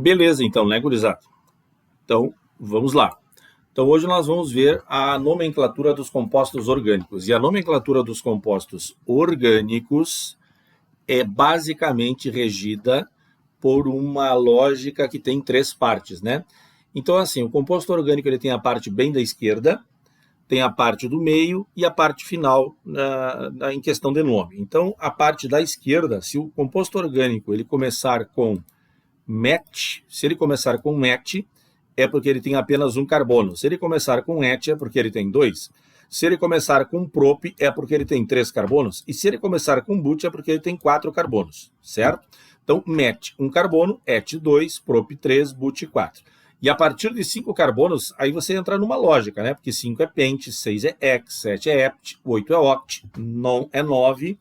Beleza, então, né, gurizada? Então, vamos lá. Então, hoje nós vamos ver a nomenclatura dos compostos orgânicos. E a nomenclatura dos compostos orgânicos é basicamente regida por uma lógica que tem três partes, né? Então, assim, o composto orgânico ele tem a parte bem da esquerda, tem a parte do meio e a parte final em questão de nome. Então, a parte da esquerda, se o composto orgânico ele começar com MET, se ele começar com MET, é porque ele tem apenas um carbono. Se ele começar com ET, é porque ele tem dois. Se ele começar com prop, é porque ele tem 3 carbonos. E se ele começar com but, é porque ele tem 4 carbonos, certo? Então, MET, 1 carbono, ET, 2, prop, 3, but, 4. E a partir de 5 carbonos, aí você entra numa lógica, né? Porque 5 é pent, 6 é hex, 7 é hept, 8 é oct, 9 é 9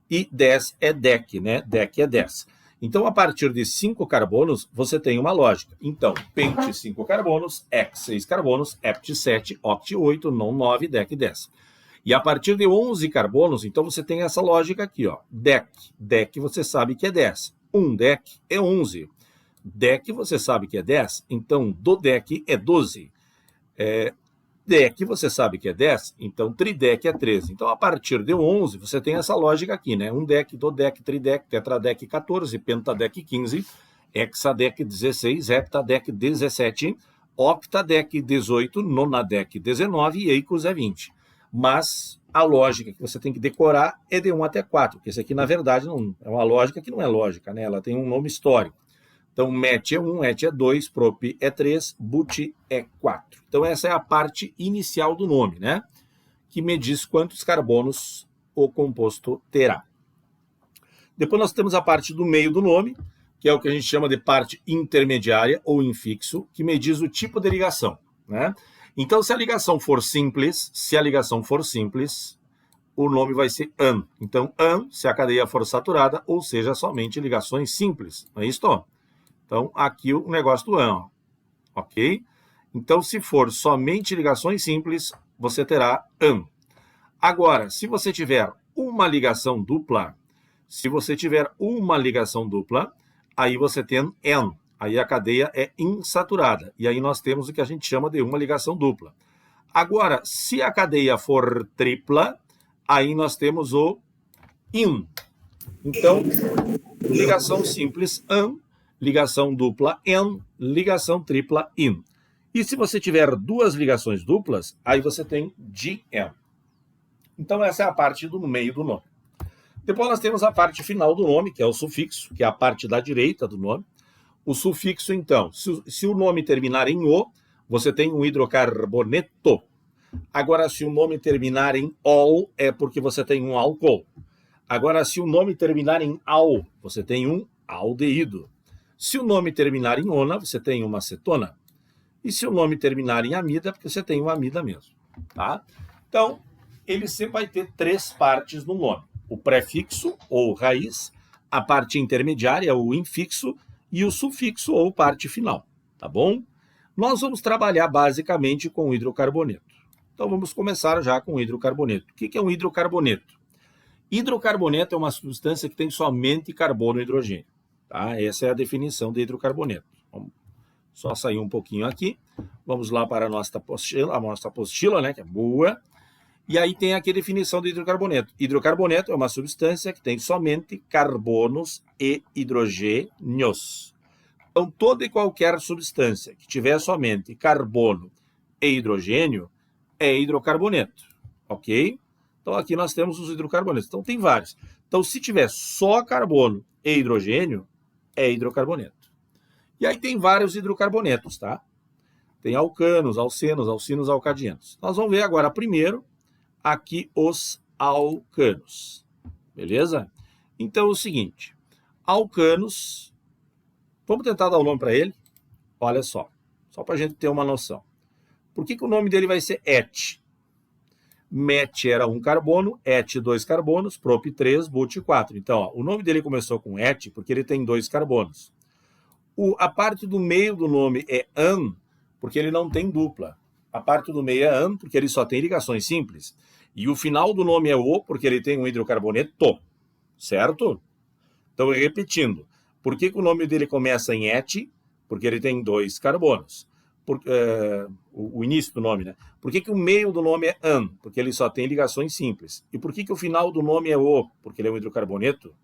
e 10 é dec, né? Dec é 10. Então, a partir de 5 carbonos, você tem uma lógica. Então, pent 5 carbonos, hex 6 carbonos, hept 7, oct 8, non 9, dec 10. E a partir de 11 carbonos, então você tem essa lógica aqui, ó. Dec. Dec você sabe que é 10. 1 dec é 11. Dec você sabe que é 10, então do dec é 12. Dec você sabe que é 10, então tridec é 13. Então, a partir de 11, você tem essa lógica aqui, né? 1 dec, dodec, tridec, tetradec 14, pentadec 15, hexadec 16, heptadec 17, octadec 18, nonadec 19 e eicos é 20. Mas a lógica que você tem que decorar é de 1 até 4, porque esse aqui, na verdade, não, é uma lógica que não é lógica, né? Ela tem um nome histórico. Então, MET é 1, ET é 2, prop é 3, but é 4. Então, essa é a parte inicial do nome, né? Que me diz quantos carbonos o composto terá. Depois nós temos a parte do meio do nome, que é o que a gente chama de parte intermediária ou infixo, que me diz o tipo de ligação, né? Então, se a ligação for simples, o nome vai ser AN. Então, AN, se a cadeia for saturada, ou seja, somente ligações simples. Não é isso, Tom? Então, aqui o negócio do AN, ok? Então, se for somente ligações simples, você terá AN. Agora, se você tiver uma ligação dupla, aí você tem N. Aí a cadeia é insaturada. E aí nós temos o que a gente chama de uma ligação dupla. Agora, se a cadeia for tripla, aí nós temos o IN. Então, ligação simples AN, ligação dupla N, ligação tripla IN. E se você tiver duas ligações duplas, aí você tem DN. Então, essa é a parte do meio do nome. Depois nós temos a parte final do nome, que é o sufixo, que é a parte da direita do nome. O sufixo, então, se o nome terminar em O, você tem um hidrocarboneto. Agora, se o nome terminar em OL, é porque você tem um álcool. Agora, se o nome terminar em AL, você tem um aldeído. Se o nome terminar em ona, você tem uma acetona. E se o nome terminar em amida, porque você tem uma amida mesmo. Tá? Então, ele sempre vai ter 3 partes no nome. O prefixo, ou raiz, a parte intermediária, ou infixo, e o sufixo, ou parte final. Tá bom? Nós vamos trabalhar basicamente com o hidrocarboneto. Então, vamos começar já com o hidrocarboneto. O que é um hidrocarboneto? Hidrocarboneto é uma substância que tem somente carbono e hidrogênio. Tá? Essa é a definição de hidrocarboneto. Vamos só sair um pouquinho aqui. Vamos lá para a nossa apostila, né, que é boa. E aí tem aqui a definição de hidrocarboneto. Hidrocarboneto é uma substância que tem somente carbonos e hidrogênios. Então, toda e qualquer substância que tiver somente carbono e hidrogênio é hidrocarboneto. Ok? Então, aqui nós temos os hidrocarbonetos. Então, tem vários. Então, se tiver só carbono e hidrogênio, é hidrocarboneto. E aí tem vários hidrocarbonetos, tá? Tem alcanos, alcenos, alcinos, alcadianos. Nós vamos ver agora primeiro aqui os alcanos. Beleza? Então, é o seguinte. Alcanos, vamos tentar dar o nome para ele? Olha só para a gente ter uma noção. Por que o nome dele vai ser ET? MET era 1 carbono, ET 2 carbonos, prop 3, but 4. Então, ó, o nome dele começou com ET porque ele tem 2 carbonos. A parte do meio do nome é AN, porque ele não tem dupla. A parte do meio é AN, porque ele só tem ligações simples. E o final do nome é O, porque ele tem um hidrocarboneto. Certo? Então, repetindo. Por que o nome dele começa em ET? Porque ele tem 2 carbonos. O início do nome, né? Por que o meio do nome é an? Porque ele só tem ligações simples. E por que o final do nome é o? Porque ele é um hidrocarboneto.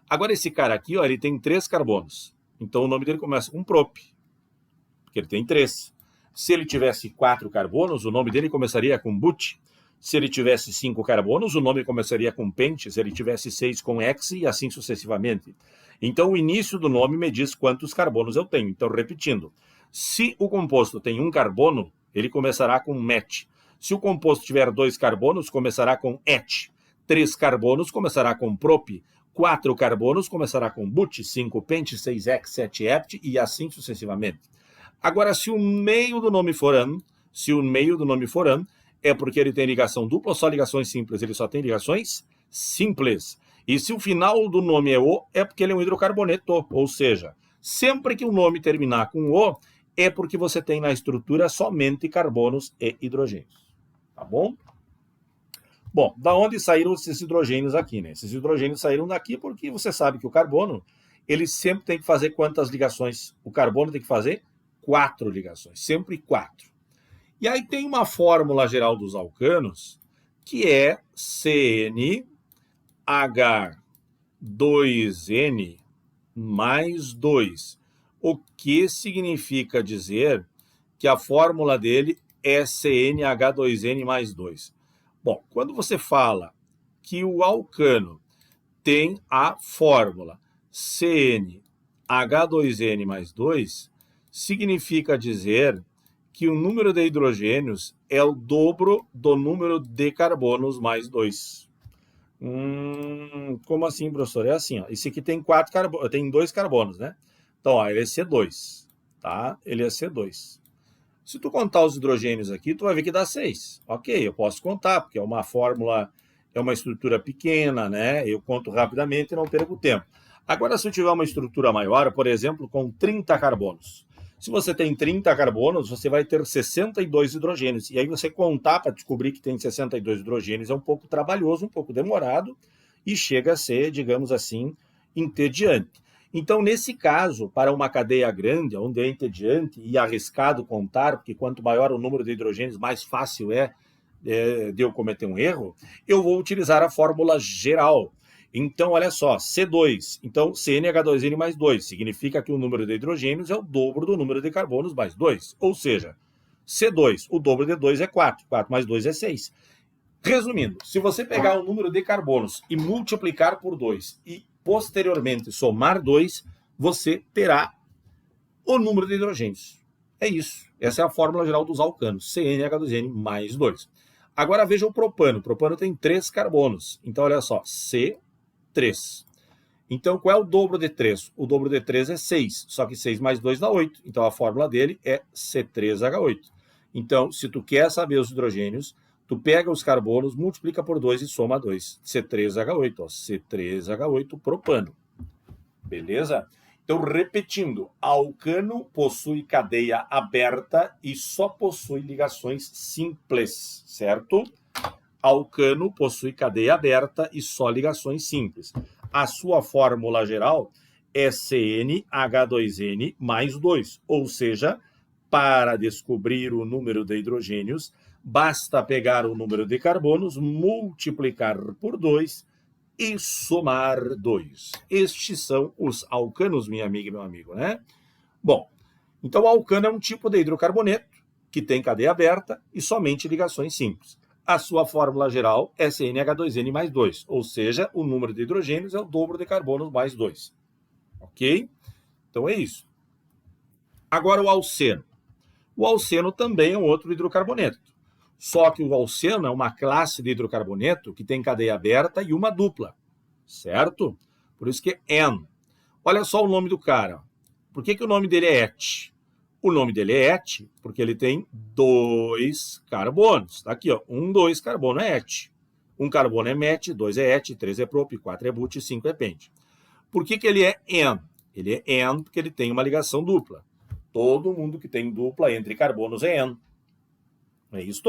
Agora esse cara aqui, ó, ele tem 3 carbonos. Então o nome dele começa com prop, porque ele tem 3. Se ele tivesse 4 carbonos, o nome dele começaria com but. Se ele tivesse 5 carbonos, o nome começaria com pent. Se ele tivesse 6, com hex, e assim sucessivamente. Então o início do nome me diz quantos carbonos eu tenho. Então, repetindo, se o composto tem 1 carbono, ele começará com met. Se o composto tiver 2 carbonos, começará com et. 3 carbonos começará com prop. 4 carbonos começará com but. 5 pent, 6 hex, 7 hept, e assim sucessivamente. Agora, se o meio do nome for an, é porque ele tem ligação dupla ou só ligações simples? Ele só tem ligações simples. E se o final do nome é o, é porque ele é um hidrocarboneto. Ou seja, sempre que o nome terminar com o, é porque você tem na estrutura somente carbonos e hidrogênios. Tá bom? Bom, da onde saíram esses hidrogênios aqui, né? Esses hidrogênios saíram daqui porque você sabe que o carbono, ele sempre tem que fazer quantas ligações? O carbono tem que fazer 4 ligações, sempre 4. E aí tem uma fórmula geral dos alcanos, que é CnH2n mais 2. O que significa dizer que a fórmula dele é CnH2n mais 2. Bom, quando você fala que o alcano tem a fórmula CnH2n mais 2, significa dizer que o número de hidrogênios é o dobro do número de carbonos mais 2. Como assim, professor? É assim, ó. Esse aqui tem 2 carbonos, né? Então, ó, ele é C2, tá? Ele é C2. Se tu contar os hidrogênios aqui, tu vai ver que dá 6. Ok, eu posso contar, porque é uma fórmula, é uma estrutura pequena, né? Eu conto rapidamente e não perco tempo. Agora, se eu tiver uma estrutura maior, por exemplo, com 30 carbonos. Se você tem 30 carbonos, você vai ter 62 hidrogênios. E aí você contar para descobrir que tem 62 hidrogênios é um pouco trabalhoso, um pouco demorado, e chega a ser, digamos assim, entediante. Então, nesse caso, para uma cadeia grande, onde é entediante e arriscado contar, porque quanto maior o número de hidrogênios, mais fácil é de eu cometer um erro, eu vou utilizar a fórmula geral. Então, olha só, C2, então CnH2n mais 2, significa que o número de hidrogênios é o dobro do número de carbonos mais 2, ou seja, C2, o dobro de 2 é 4, 4 mais 2 é 6. Resumindo, se você pegar o número de carbonos e multiplicar por 2 e posteriormente somar 2, você terá o número de hidrogênios. É isso. Essa é a fórmula geral dos alcanos, CnH2n mais 2. Agora veja o propano. O propano tem 3 carbonos. Então, olha só, C3. Então, qual é o dobro de 3? O dobro de 3 é 6, só que 6 mais 2 dá 8. Então, a fórmula dele é C3H8. Então, se tu quer saber os hidrogênios, tu pega os carbonos, multiplica por 2 e soma 2. C3H8, ó, C3H8 propano. Beleza? Então, repetindo, alcano possui cadeia aberta e só possui ligações simples, certo? Alcano possui cadeia aberta e só ligações simples. A sua fórmula geral é CnH2n mais 2, ou seja, para descobrir o número de hidrogênios, basta pegar o número de carbonos, multiplicar por 2 e somar 2. Estes são os alcanos, minha amiga e meu amigo, né? Bom, então o alcano é um tipo de hidrocarboneto que tem cadeia aberta e somente ligações simples. A sua fórmula geral é CnH2n mais 2, ou seja, o número de hidrogênios é o dobro de carbonos mais 2. Ok? Então é isso. Agora o alceno. O alceno também é um outro hidrocarboneto. Só que o alceno é uma classe de hidrocarboneto que tem cadeia aberta e uma dupla, certo? Por isso que é N. Olha só o nome do cara. Por que o nome dele é et? O nome dele é et porque ele tem 2 carbonos. Tá aqui, ó. 1, 2 carbono é et. 1 carbono é met, 2 é et, 3 é prop, 4 é but, 5 é pent. Por que ele é N? Ele é N porque ele tem uma ligação dupla. Todo mundo que tem dupla entre carbonos é N. É isso.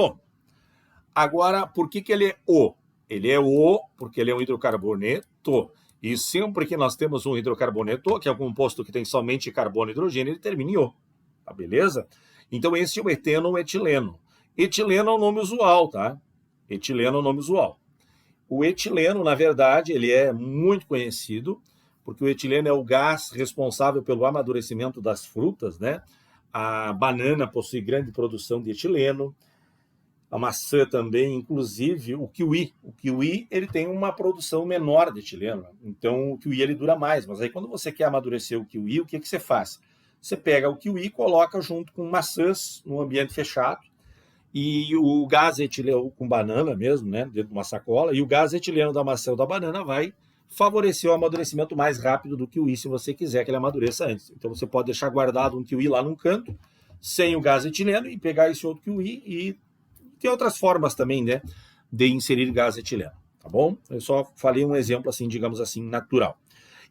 Agora, por que ele é O? Ele é O porque ele é um hidrocarboneto E sempre que nós temos um hidrocarboneto, que é um composto que tem somente carbono e hidrogênio, ele termina em O. Tá beleza? Então esse é o eteno ou etileno. Etileno é o nome usual, tá? Etileno é o nome usual. O etileno, na verdade, ele é muito conhecido, porque o etileno é o gás responsável pelo amadurecimento das frutas, né? A banana possui grande produção de etileno, a maçã também, inclusive o kiwi. O kiwi ele tem uma produção menor de etileno, então o kiwi ele dura mais. Mas aí quando você quer amadurecer o kiwi, o que você faz? Você pega o kiwi e coloca junto com maçãs num ambiente fechado, e o gás etileno com banana mesmo, né, dentro de uma sacola, e o gás etileno da maçã ou da banana vai favorecer o amadurecimento mais rápido do kiwi, se você quiser que ele amadureça antes. Então você pode deixar guardado um kiwi lá num canto, sem o gás etileno, e pegar esse outro kiwi, e tem outras formas também, né, de inserir gás etileno, tá bom? Eu só falei um exemplo assim, digamos assim, natural.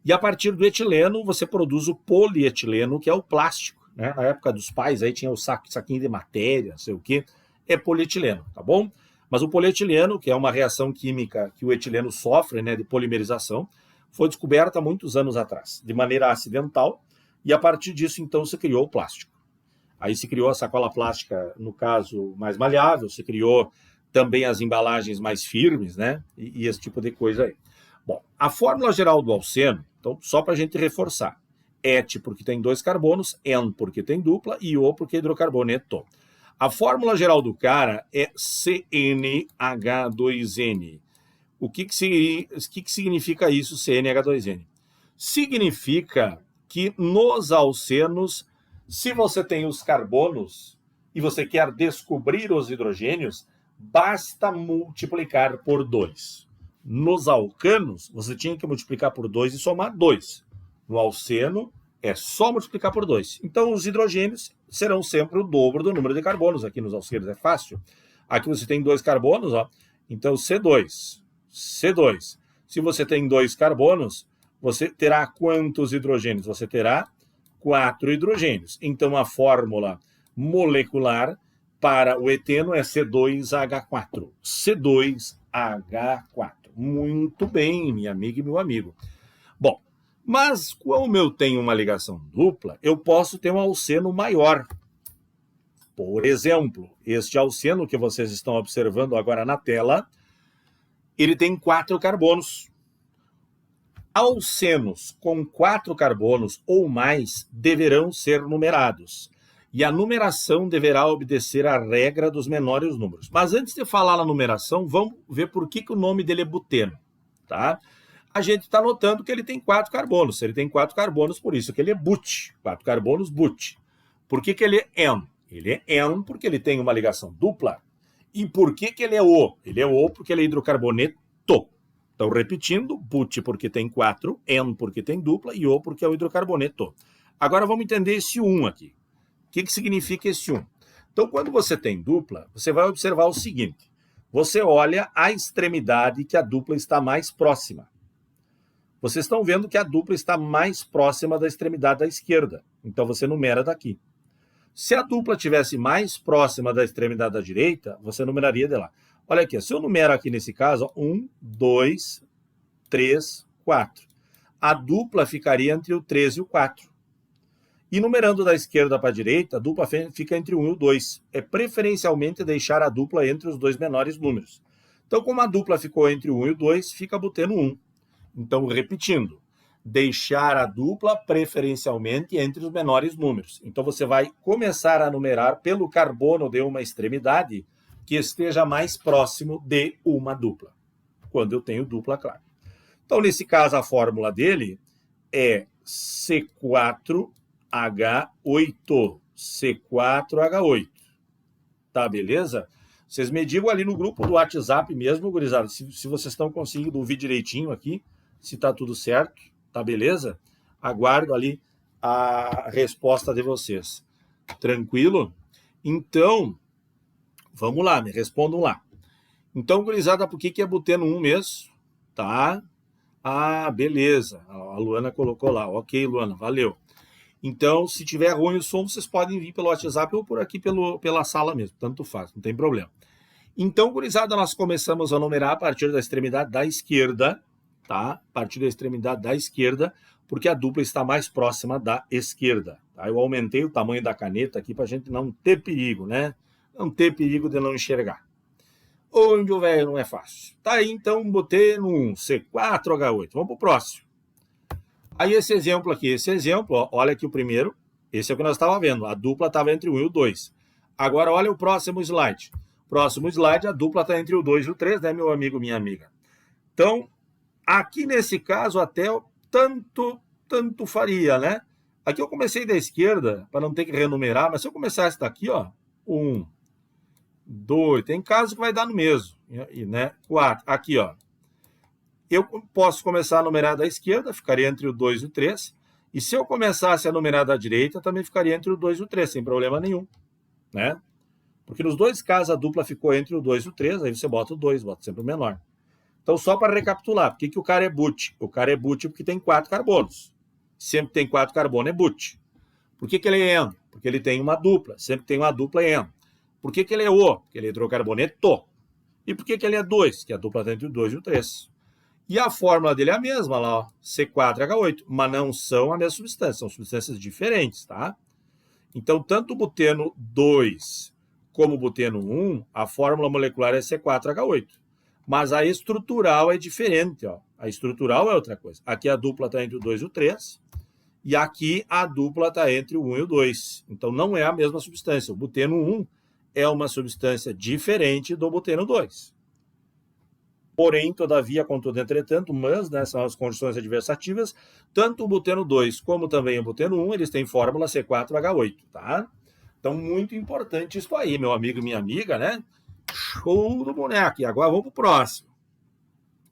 E a partir do etileno, você produz o polietileno, que é o plástico, né? Na época dos pais, aí tinha o saquinho de matéria, não sei o quê, é polietileno, tá bom? Mas o polietileno, que é uma reação química que o etileno sofre, né, de polimerização, foi descoberta há muitos anos atrás, de maneira acidental, e a partir disso, então, se criou o plástico. Aí se criou a sacola plástica, no caso, mais maleável, se criou também as embalagens mais firmes, né, e esse tipo de coisa aí. Bom, a fórmula geral do alceno, então, só para a gente reforçar, Et porque tem 2 carbonos, En porque tem dupla e O porque é hidrocarboneto. A fórmula geral do cara é CnH2n. O que significa isso, CnH2n? Significa que nos alcenos, se você tem os carbonos e você quer descobrir os hidrogênios, basta multiplicar por 2. Nos alcanos, você tinha que multiplicar por 2 e somar 2. No alceno, é só multiplicar por 2. Então, os hidrogênios serão sempre o dobro do número de carbonos. Aqui nos alcenos é fácil. Aqui você tem 2 carbonos, ó. Então, C2. C2. Se você tem 2 carbonos, você terá quantos hidrogênios? Você terá 4 hidrogênios. Então, a fórmula molecular para o eteno é C2H4. C2H4. Muito bem, minha amiga e meu amigo. Bom, mas como eu tenho uma ligação dupla, eu posso ter um alceno maior. Por exemplo, este alceno que vocês estão observando agora na tela, ele tem 4 carbonos. Alcenos com 4 carbonos ou mais deverão ser numerados. E a numeração deverá obedecer à regra dos menores números. Mas antes de falar na numeração, vamos ver por que o nome dele é buteno, tá? A gente está notando que ele tem 4 carbonos. Se ele tem 4 carbonos, por isso que ele é but. 4 carbonos, but. Por que ele é N? Ele é N porque ele tem uma ligação dupla. E por que ele é O? Ele é O porque ele é hidrocarboneto. Então, repetindo, but porque tem 4, N porque tem dupla e O porque é o hidrocarboneto. Agora vamos entender esse 1 aqui. O que significa esse 1? Então, quando você tem dupla, você vai observar o seguinte. Você olha a extremidade que a dupla está mais próxima. Vocês estão vendo que a dupla está mais próxima da extremidade da esquerda. Então, você numera daqui. Se a dupla estivesse mais próxima da extremidade da direita, você numeraria de lá. Olha aqui, se eu numero aqui nesse caso, 1, 2, 3, 4. A dupla ficaria entre o 3 e o 4. E numerando da esquerda para a direita, a dupla fica entre o 1 e o 2. É preferencialmente deixar a dupla entre os dois menores números. Então, como a dupla ficou entre o 1 e o 2, fica buteno 1. Então, repetindo, deixar a dupla preferencialmente entre os menores números. Então, você vai começar a numerar pelo carbono de uma extremidade que esteja mais próximo de uma dupla, quando eu tenho dupla, claro. Então, nesse caso, a fórmula dele é C4H8. C4H8. Tá, beleza? Vocês me digam ali no grupo do WhatsApp mesmo, gurizada, se vocês estão conseguindo ouvir direitinho aqui, se tá tudo certo, tá beleza? Aguardo ali a resposta de vocês. Tranquilo? Então, vamos lá, me respondam lá. Então, gurizada, por que é buteno 1 mesmo? Tá? Ah, beleza. A Luana colocou lá. Ok, Luana, valeu. Então, se tiver ruim o som, vocês podem vir pelo WhatsApp ou por aqui pela sala mesmo. Tanto faz, não tem problema. Então, gurizada, nós começamos a numerar a partir da extremidade da esquerda, tá? A partir da extremidade da esquerda, porque a dupla está mais próxima da esquerda. Tá? Eu aumentei o tamanho da caneta aqui para a gente não ter perigo, né? Não ter perigo de não enxergar. Onde o velho não é fácil. Tá aí, então, botei no 1, C4H8. Vamos para o próximo. Aí esse exemplo aqui, ó, olha aqui o primeiro. Esse é o que nós estávamos vendo. A dupla estava entre o 1 e o 2. Agora, olha o próximo slide. Próximo slide, a dupla está entre o 2 e o 3, né, meu amigo, minha amiga? Então, aqui nesse caso, até tanto faria, né? Aqui eu comecei da esquerda, para não ter que renumerar, mas se eu começasse daqui, ó, 1, 2, tem casos que vai dar no mesmo, né? 4, aqui, ó. Eu posso começar a numerar da esquerda, ficaria entre o 2 e o 3, e se eu começasse a numerar da direita, também ficaria entre o 2 e o 3, sem problema nenhum, né? Porque nos dois casos a dupla ficou entre o 2 e o 3, aí você bota o 2, bota sempre o menor. Então, só para recapitular, por que o cara é boot? O cara é boot porque tem 4 carbonos. Sempre tem 4 carbonos é boot. Por que ele é eno? Porque ele tem uma dupla. Sempre tem uma dupla é eno. Por que ele é o? Porque ele é hidrocarboneto. E por que ele é 2? Que a dupla está entre o 2 e o 3. E a fórmula dele é a mesma lá, ó, C4H8. Mas não são a mesma substância, são substâncias diferentes, tá? Então, tanto o buteno 2 como o buteno 1, a fórmula molecular é C4H8. Mas a estrutural é diferente, ó. A estrutural é outra coisa. Aqui a dupla está entre o 2 e o 3, e aqui a dupla está entre o 1 e o 2. Então não é a mesma substância. O buteno 1 é uma substância diferente do buteno 2. Porém, todavia, contudo, entretanto, mas, né, são as condições adversativas, tanto o buteno 2 como também o buteno 1, eles têm fórmula C4H8, tá? Então, muito importante isso aí, meu amigo e minha amiga, né? Show do boneco. E agora vamos para o próximo.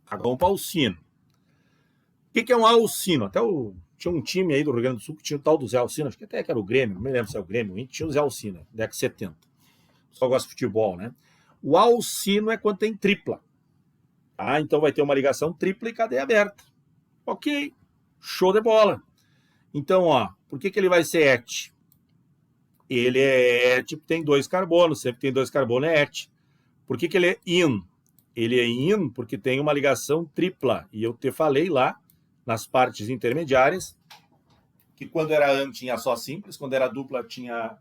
Agora vamos para o alcino. O que é um alcino? Até tinha um time aí do Rio Grande do Sul que tinha o tal do Zé Alcino, acho que até que era o Grêmio, não me lembro se é o Grêmio, a gente tinha o Zé Alcino, década de 70. O pessoal gosta de futebol, né? O alcino é quando tem tripla. Ah, então vai ter uma ligação tripla e cadeia aberta. Ok, show de bola. Então, ó, por que ele vai ser et? Ele é et porque tem 2 carbonos, sempre tem 2 carbonos é et. Por que ele é in? Ele é in porque tem uma ligação tripla. E eu te falei lá, nas partes intermediárias, que quando era an tinha só simples, quando era dupla tinha...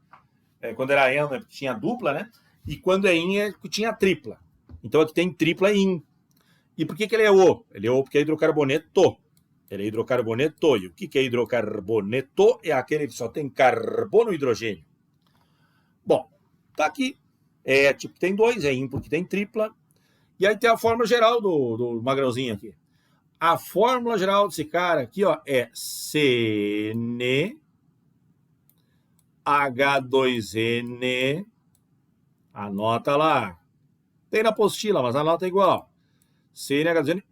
quando era en tinha dupla, né? E quando é in tinha tripla. Então aqui tem tripla in. E por que ele é O? Ele é O porque é hidrocarboneto. Ele é hidrocarboneto. E o que é hidrocarboneto? É aquele que só tem carbono e hidrogênio. Bom, tá aqui. É tipo tem 2, é in porque tem tripla. E aí tem a fórmula geral do magrãozinho aqui. A fórmula geral desse cara aqui, ó, é CN H2N. Anota lá. Tem na apostila, mas anota igual. CnH2n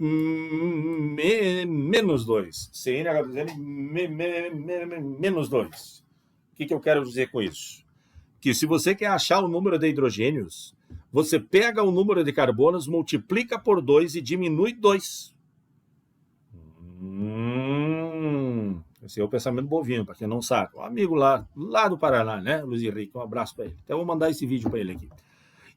menos 2. CnH2n menos 2. O que eu quero dizer com isso? Que se você quer achar o número de hidrogênios, você pega o número de carbonos, multiplica por 2 e diminui 2. Esse é o pensamento bovino, para quem não sabe. Um amigo lá do Paraná, né? Luiz Henrique, um abraço para ele. Então eu vou mandar esse vídeo para ele aqui.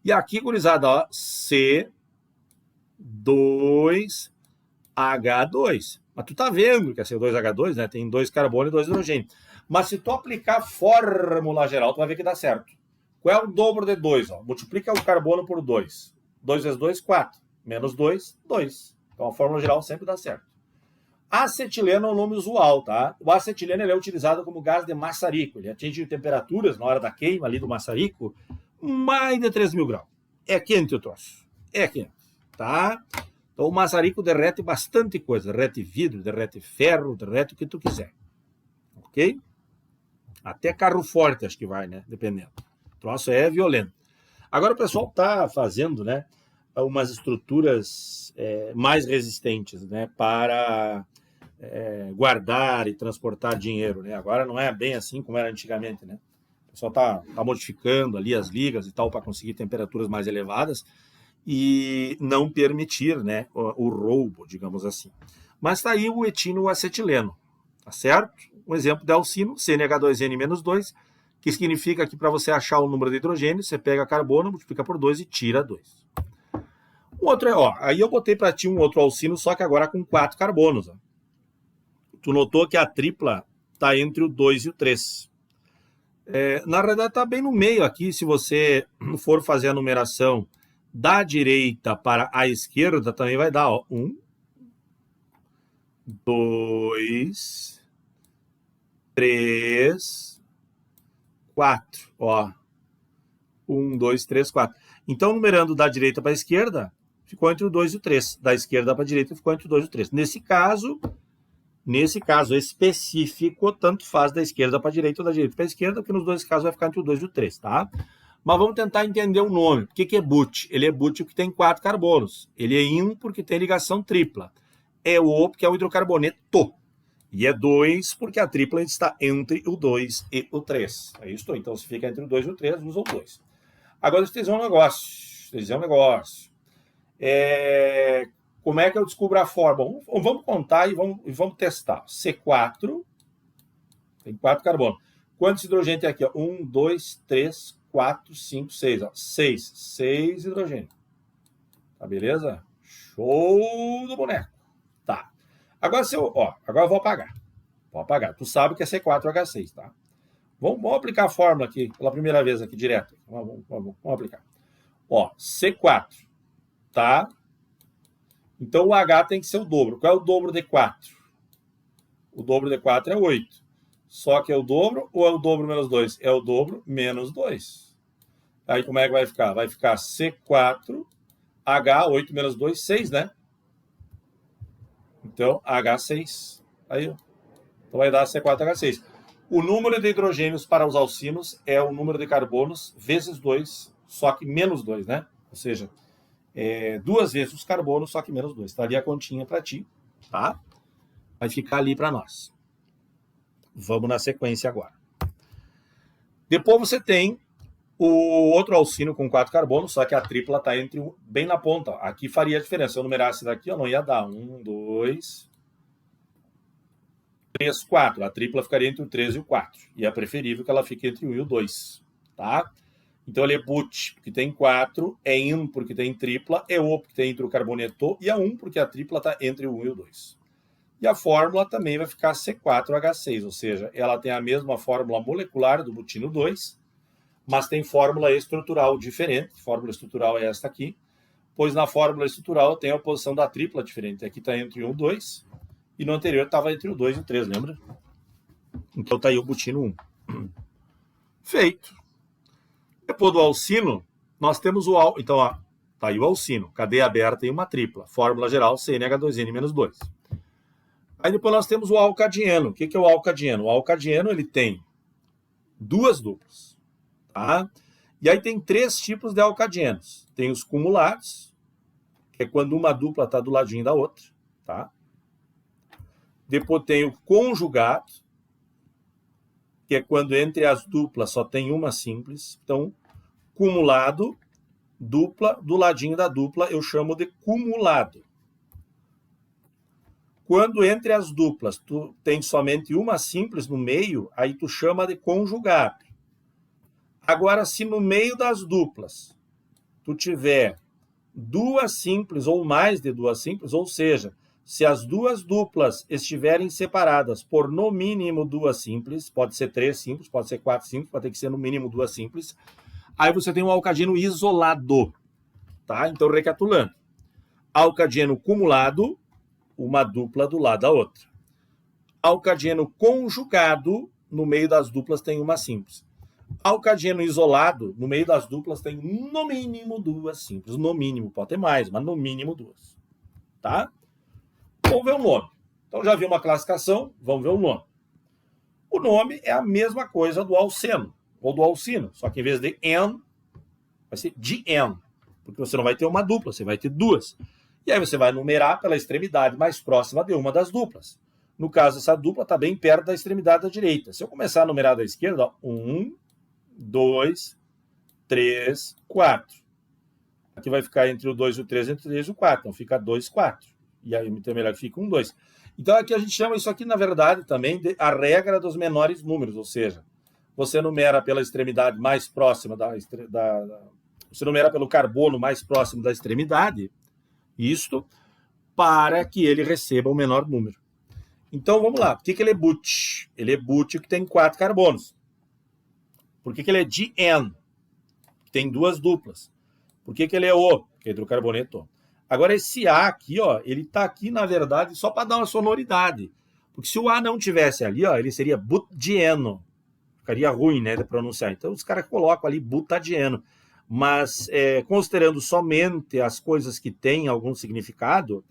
E aqui, gurizada, ó, C2H2. Mas tu tá vendo que é C2H2, né? Tem 2 carbonos e 2 hidrogênios. Mas se tu aplicar a fórmula geral, tu vai ver que dá certo. Qual é o dobro de 2? Ó? Multiplica o carbono por 2. 2 vezes 2, 4. Menos 2, 2. Então a fórmula geral sempre dá certo. Acetileno é um nome usual, tá? O acetileno ele é utilizado como gás de maçarico. Ele atinge temperaturas na hora da queima ali do maçarico mais de 3.000 graus. É quente o troço. É quente, tá? Então o maçarico derrete bastante coisa. Derrete vidro, derrete ferro, derrete o que tu quiser. Ok? Até carro forte acho que vai, né? Dependendo. O troço é violento. Agora o pessoal tá fazendo, né? Umas estruturas mais resistentes, né? Para guardar e transportar dinheiro, né? Agora não é bem assim como era antigamente, né? O pessoal tá modificando ali as ligas e tal para conseguir temperaturas mais elevadas e não permitir, né, o roubo, digamos assim. Mas tá aí o etino acetileno, tá certo? Um exemplo de alcino, CnH2n-2, que significa que para você achar o número de hidrogênio, você pega carbono, multiplica por 2 e tira 2. O outro é, ó, aí eu botei para ti um outro alcino, só que agora com 4 carbonos. Ó. Tu notou que a tripla está entre o 2 e o 3. Na realidade, está bem no meio aqui, se você for fazer a numeração da direita para a esquerda, também vai dar, ó, 1, 2, 3, 4, ó. 1, 2, 3, 4. Então, numerando da direita para a esquerda, ficou entre o 2 e o 3. Da esquerda para a direita, ficou entre o 2 e o 3. Nesse caso específico, tanto faz da esquerda para a direita ou da direita para a esquerda, porque nos dois casos vai ficar entre o 2 e o 3, tá? Mas vamos tentar entender o nome. O que é but? Ele é but porque tem 4 carbonos. Ele é in porque tem ligação tripla. É o porque é o hidrocarboneto. E é 2 porque a tripla está entre o 2 e o 3. É isso? Então, se fica entre o 2 e o 3, usa o 2. Agora, deixa eu dizer um negócio. Como é que eu descubro a fórmula? Vamos contar e vamos testar. C4 tem 4 carbonos. Quantos hidrogênios tem aqui? 1, 2, 3, 4, 5, 6. 6 hidrogênios. Tá, beleza? Show do boneco. Tá. Agora, agora eu vou apagar. Vou apagar. Tu sabe que é C4H6, tá? Vamos aplicar a fórmula aqui, pela primeira vez aqui, direto. Vamos aplicar. Ó, C4, tá? Então, o H tem que ser o dobro. Qual é o dobro de 4? O dobro de 4 é 8. Só que é o dobro ou é o dobro menos 2? É o dobro menos 2. Aí, como é que vai ficar? Vai ficar C4, H, 8 menos 2, 6, né? Então, H6. Aí, então vai dar C4H6. O número de hidrogênios para os alcinos é o número de carbonos vezes 2, só que menos 2, né? Ou seja, 2 vezes os carbonos, só que menos 2. Tá ali a continha para ti, tá? Vai ficar ali para nós. Vamos na sequência agora. Depois você tem o outro alcino com 4 carbonos, só que a tripla está bem na ponta. Aqui faria a diferença. Se eu numerasse daqui, não ia dar 1, 2, 3, 4. A tripla ficaria entre o 3 e o 4. E é preferível que ela fique entre o 1 e o 2. Tá? Então ele é but, porque tem 4, é in, porque tem tripla, é o, porque tem hidrocarboneto, e é 1, porque a tripla está entre o 1 e o 2. E a fórmula também vai ficar C4H6, ou seja, ela tem a mesma fórmula molecular do butino 2, mas tem fórmula estrutural diferente. A fórmula estrutural é esta aqui, pois na fórmula estrutural tem a posição da tripla diferente. Aqui está entre o 1 e o 2, e no anterior estava entre o 2 e o 3, lembra? Então está aí o butino 1. Feito. Depois do alcino, nós temos o al... Então, ó, tá aí o alcino, cadeia aberta e uma tripla. Fórmula geral, CnH2n-2. Aí depois nós temos o alcadieno. O que é o alcadieno? O alcadieno, ele tem 2 duplas, tá? E aí tem 3 tipos de alcadienos. Tem os cumulados, que é quando uma dupla está do ladinho da outra, tá? Depois tem o conjugado, que é quando entre as duplas só tem uma simples. Então, cumulado, dupla, do ladinho da dupla eu chamo de cumulado. Quando entre as duplas tu tem somente uma simples no meio, aí tu chama de conjugado. Agora, se no meio das duplas tu tiver 2 simples ou mais de 2 simples, ou seja, se as 2 duplas estiverem separadas por no mínimo 2 simples, pode ser 3 simples, pode ser 4 simples, pode ter que ser no mínimo 2 simples, aí você tem um alcadieno isolado, tá? Então, recapitulando. Alcadieno cumulado, uma dupla do lado da outra. Alcadieno conjugado, no meio das duplas tem uma simples. Alcadieno isolado, no meio das duplas tem no mínimo 2 simples. No mínimo, pode ter mais, mas no mínimo 2. Tá? Vamos ver o nome. Então já vi uma classificação, vamos ver o nome. O nome é a mesma coisa do alceno, ou do alcino, só que em vez de N, vai ser DN, porque você não vai ter uma dupla, você vai ter 2. E aí você vai numerar pela extremidade mais próxima de uma das duplas. No caso, essa dupla está bem perto da extremidade da direita. Se eu começar a numerar da esquerda, 1, 2, 3, 4. Aqui vai ficar entre o 2 e o 3, entre o 3 e o 4. Então fica 2, 4. E aí então melhor que fica 1, 2. Então aqui a gente chama isso aqui, na verdade, também de a regra dos menores números. Ou seja, você numera pela extremidade mais próxima você numera pelo carbono mais próximo da extremidade, Isto para que ele receba o menor número. Então, vamos lá. Por que ele é but? Ele é but que tem 4 carbonos. Por que ele é DN? Que tem 2 duplas. Por que ele é O? Que é hidrocarboneto. Agora, esse A aqui, ó, ele está aqui, na verdade, só para dar uma sonoridade. Porque se o A não tivesse ali, ó, ele seria butadieno. Ficaria ruim, né, de pronunciar. Então, os caras colocam ali butadieno. Mas, considerando somente as coisas que têm algum significado,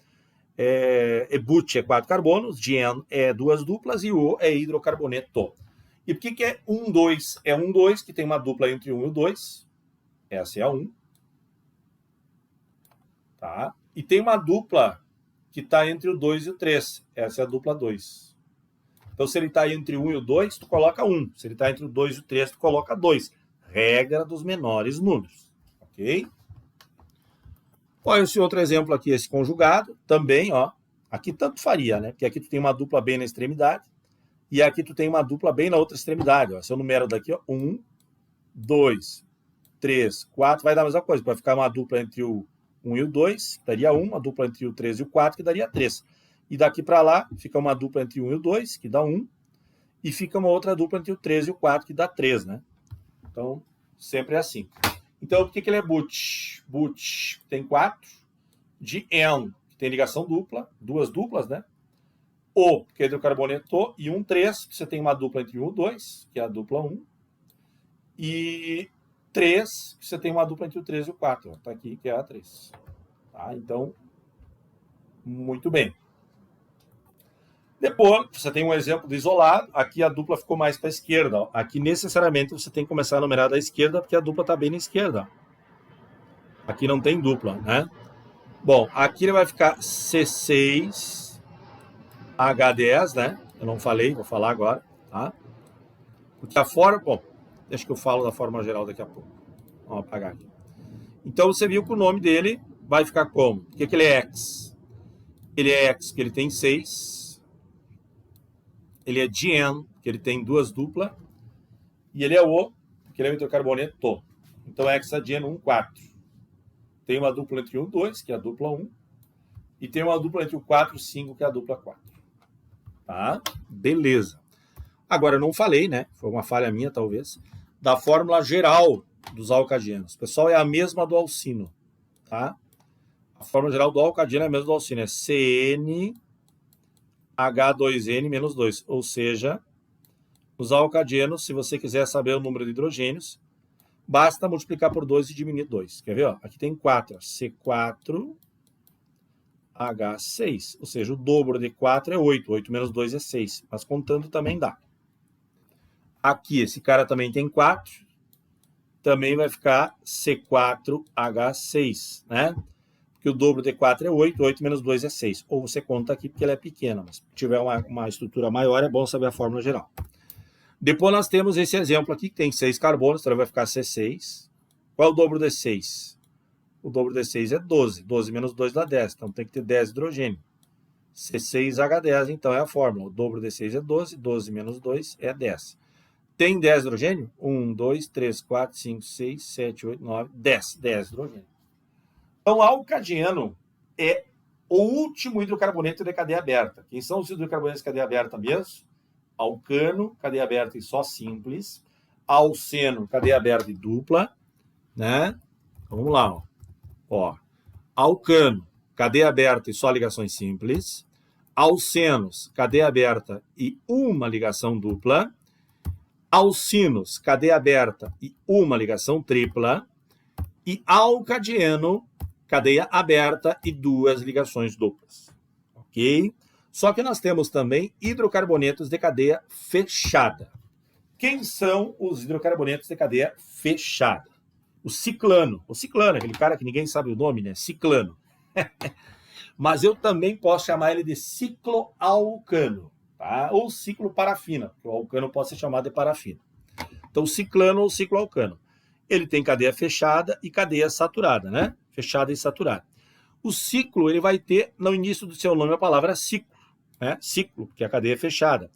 but é 4 carbonos, dien é 2 duplas e o é hidrocarboneto. E por que é 1, 2? É 1, 2, que tem uma dupla entre o 1 e o 2. Essa é a 1. Tá? E tem uma dupla que está entre o 2 e o 3. Essa é a dupla 2. Então, se ele está entre o 1 e o 2, tu coloca 1. Se ele está entre o 2 e o 3, tu coloca 2. Regra dos menores números. Ok? Olha esse outro exemplo aqui, esse conjugado. Também, ó. Aqui tanto faria, né? Porque aqui tu tem uma dupla bem na extremidade. E aqui tu tem uma dupla bem na outra extremidade. Ó. Se eu numero daqui, ó, 1, 2, 3, 4. Vai dar a mesma coisa. Vai ficar uma dupla entre o 1 e o 2, que daria 1. Uma dupla entre o 3 e o 4, que daria 3. E daqui para lá, fica uma dupla entre o 1 e o 2, que dá 1. E fica uma outra dupla entre o 3 e o 4, que dá 3, né? Então, sempre é assim. Então, por que ele é but? But tem 4. De N, que tem ligação dupla. 2 duplas, né? O, que é hidrocarboneto. E 1, 3, que você tem uma dupla entre 1 e o 2, que é a dupla 1. E 3, que você tem uma dupla entre o 3 e o 4. Está aqui, que é a 3. Tá? Então, muito bem. Depois, você tem um exemplo de isolado. Aqui a dupla ficou mais para a esquerda. Ó. Aqui, necessariamente, você tem que começar a numerar da esquerda, porque a dupla está bem na esquerda. Aqui não tem dupla, né? Bom, aqui ele vai ficar C6H10, né? Eu não falei, vou falar agora, tá? Porque a forma... Bom, deixa que eu falo da forma geral daqui a pouco. Vamos apagar aqui. Então, você viu que o nome dele vai ficar como? Por que ele é X? Ele é X porque ele tem 6. Ele é DN, que ele tem 2 duplas. E ele é O, que ele é um hidrocarboneto. Então, é hexadieno 1, 4. Tem uma dupla entre 1 e 2, que é a dupla 1. E tem uma dupla entre o 4 e o 5, que é a dupla 4. Tá? Beleza. Agora, eu não falei, né? Foi uma falha minha, talvez. Da fórmula geral dos alcadienos. Pessoal, é a mesma do alcino. Tá? A fórmula geral do alcadieno é a mesma do alcino. É CnH2n menos 2. Ou seja, os alcadienos, se você quiser saber o número de hidrogênios, basta multiplicar por 2 e diminuir 2. Quer ver? Ó? Aqui tem 4. Ó. C4H6. Ou seja, o dobro de 4 é 8. 8 menos 2 é 6. Mas contando também dá. Aqui, esse cara também tem 4. Também vai ficar C4H6, né? Porque o dobro de 4 é 8. 8 menos 2 é 6. Ou você conta aqui porque ela é pequena. Mas se tiver uma estrutura maior, é bom saber a fórmula geral. Depois nós temos esse exemplo aqui, que tem 6 carbonos, então vai ficar C6. Qual é o dobro de 6? O dobro de 6 é 12. 12 menos 2 dá 10, então tem que ter 10 hidrogênio. C6H10, então é a fórmula. O dobro de 6 é 12, 12 menos 2 é 10. Tem 10 hidrogênio? 1, 2, 3, 4, 5, 6, 7, 8, 9, 10. 10 hidrogênio. Então, alcadieno é o último hidrocarboneto de cadeia aberta. Quem são os hidrocarbonetos de cadeia aberta mesmo? Alcano, cadeia aberta e só simples. Alceno, cadeia aberta e dupla. Né? Vamos lá. Ó. Alcano, cadeia aberta e só ligações simples. Alcenos, cadeia aberta e uma ligação dupla. Alcinos, cadeia aberta e uma ligação tripla. E alcadieno, cadeia aberta e 2 ligações duplas. Ok? Só que nós temos também hidrocarbonetos de cadeia fechada. Quem são os hidrocarbonetos de cadeia fechada? O ciclano. O ciclano, aquele cara que ninguém sabe o nome, né? Ciclano. Mas eu também posso chamar ele de cicloalcano, tá? Ou cicloparafina, porque o alcano pode ser chamado de parafina. Então, ciclano ou cicloalcano. Ele tem cadeia fechada e cadeia saturada, né? Fechada e saturada. O ciclo, ele vai ter, no início do seu nome, a palavra ciclo, né? Ciclo, que é a cadeia fechada.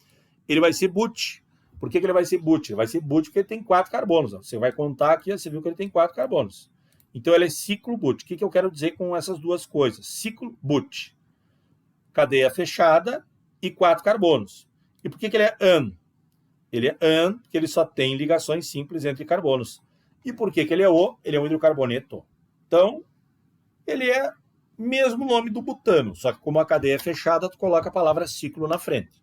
Ele vai ser but. Por que ele vai ser but? Ele vai ser but porque ele tem 4 carbonos. Ó. Você vai contar aqui, você viu que ele tem 4 carbonos. Então, ele é ciclo-but. O que eu quero dizer com essas duas coisas? Ciclo-but. Cadeia fechada e 4 carbonos. E por que ele é AN? Ele é AN porque ele só tem ligações simples entre carbonos. E por que ele é O? Ele é um hidrocarboneto. Então, ele é mesmo nome do butano, só que como a cadeia é fechada, tu coloca a palavra ciclo na frente.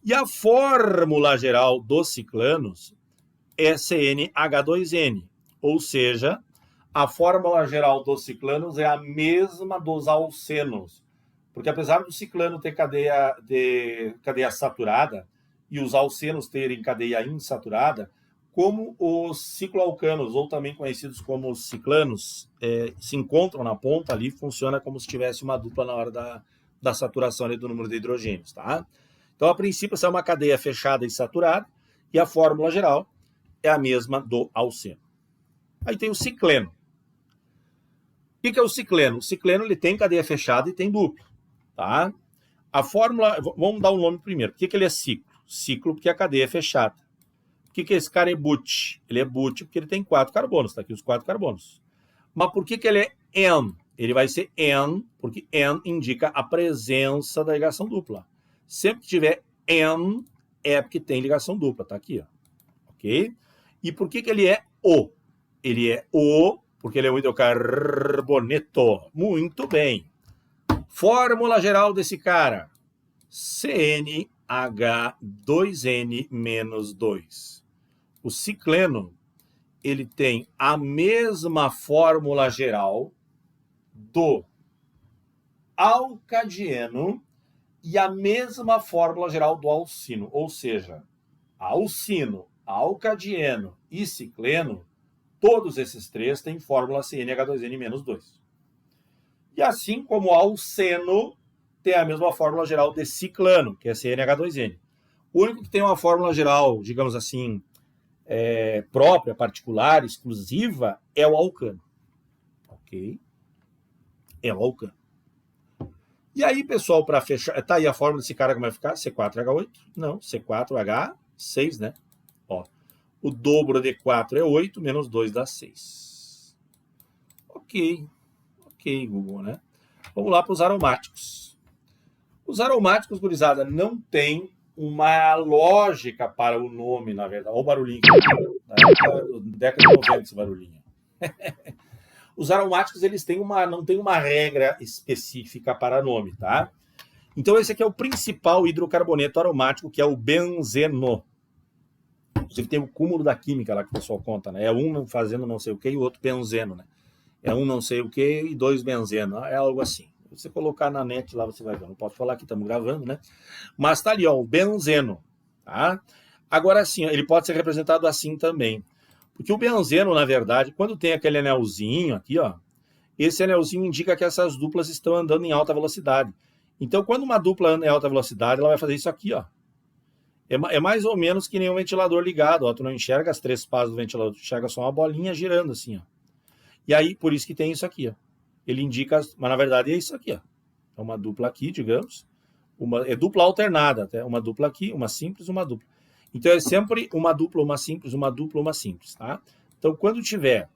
E a fórmula geral dos ciclanos é CnH2n, ou seja, a fórmula geral dos ciclanos é a mesma dos alcenos. Porque apesar do ciclano ter cadeia saturada e os alcenos terem cadeia insaturada, como os cicloalcanos, ou também conhecidos como os ciclanos, se encontram na ponta ali, funciona como se tivesse uma dupla na hora da saturação ali do número de hidrogênios, tá? Então, a princípio, essa é uma cadeia fechada e saturada, e a fórmula geral é a mesma do alceno. Aí tem o cicleno. O que é o cicleno? O cicleno ele tem cadeia fechada e tem duplo, tá? A fórmula, vamos dar um nome primeiro. Por que ele é ciclo? Ciclo porque a cadeia é fechada. O que esse cara é but? Ele é but porque ele tem 4 carbonos, tá aqui os 4 carbonos. Mas por que ele é N? Ele vai ser N, porque N indica a presença da ligação dupla. Sempre que tiver N, é porque tem ligação dupla, tá aqui, ó. Ok? E por que ele é O? Ele é O porque ele é um hidrocarboneto. Muito bem. Fórmula geral desse cara. CnH2n-2. O cicleno, ele tem a mesma fórmula geral do alcadieno e a mesma fórmula geral do alcino. Ou seja, alcino, alcadieno e cicleno, todos esses três têm fórmula CnH2n-2. E assim como alceno tem a mesma fórmula geral de ciclano, que é CnH2n. O único que tem uma fórmula geral, digamos assim, própria, particular, exclusiva, é o alcano. Ok? É o alcano. E aí, pessoal, para fechar, tá aí a fórmula desse cara, como vai ficar? C4H8? Não, C4H6, né? Ó, o dobro de 4 é 8, menos 2 dá 6. Ok, Google, né? Vamos lá para os aromáticos. Os aromáticos, gurizada, não tem uma lógica para o nome, na verdade. Olha o barulhinho. Década de 90, esse barulhinho. Os aromáticos, eles têm não tem uma regra específica para nome, tá? Então, esse aqui é o principal hidrocarboneto aromático, que é o benzeno. Inclusive, tem o cúmulo da química lá que o pessoal conta, né? É um fazendo não sei o que e o outro benzeno, né? É um não sei o que e 2 benzeno. É algo assim. Se você colocar na net lá, você vai ver. Não posso falar que estamos gravando, né? Mas tá ali, ó, o benzeno, tá? Agora, assim, ele pode ser representado assim também. Porque o benzeno, na verdade, quando tem aquele anelzinho aqui, ó, esse anelzinho indica que essas duplas estão andando em alta velocidade. Então, quando uma dupla anda em alta velocidade, ela vai fazer isso aqui, ó. É mais ou menos que nem um ventilador ligado, ó. Tu não enxerga as 3 pás do ventilador, tu enxerga só uma bolinha girando assim, ó. E aí, por isso que tem isso aqui, ó. Ele indica, mas na verdade é isso aqui, ó. É uma dupla aqui, digamos. É dupla alternada, até. Uma dupla aqui, uma simples, uma dupla. Então, é sempre uma dupla, uma simples, uma dupla, uma simples, tá? Então, quando tiver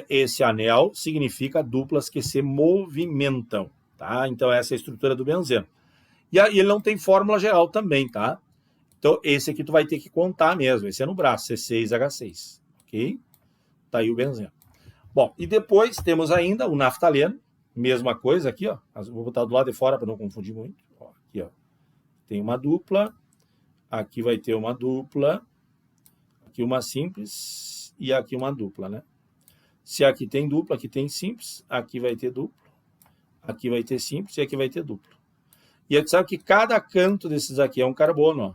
esse anel, significa duplas que se movimentam, tá? Então, essa é a estrutura do benzeno. E aí, ele não tem fórmula geral também, tá? Então, esse aqui tu vai ter que contar mesmo. Esse é no braço, C6H6, ok? Tá aí o benzeno. Bom, e depois temos ainda o naftaleno, mesma coisa aqui, ó. Vou botar do lado de fora para não confundir muito. Ó, aqui, ó. Tem uma dupla. Aqui vai ter uma dupla, aqui uma simples e aqui uma dupla, né? Se aqui tem dupla, aqui tem simples, aqui vai ter duplo, aqui vai ter simples e aqui vai ter duplo. E a gente sabe que cada canto desses aqui é um carbono, ó.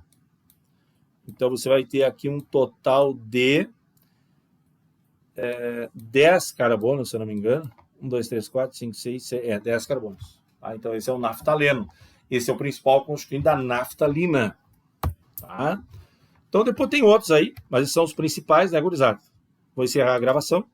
Então, você vai ter aqui um total de 10 carbonos, se eu não me engano. 1, 2, 3, 4, 5, 6, 10 carbonos. Tá? Então, esse é o naftaleno. Esse é o principal constituinte da naftalina. Tá? Então, depois tem outros aí, mas esses são os principais, né, gurizada? Vou encerrar a gravação.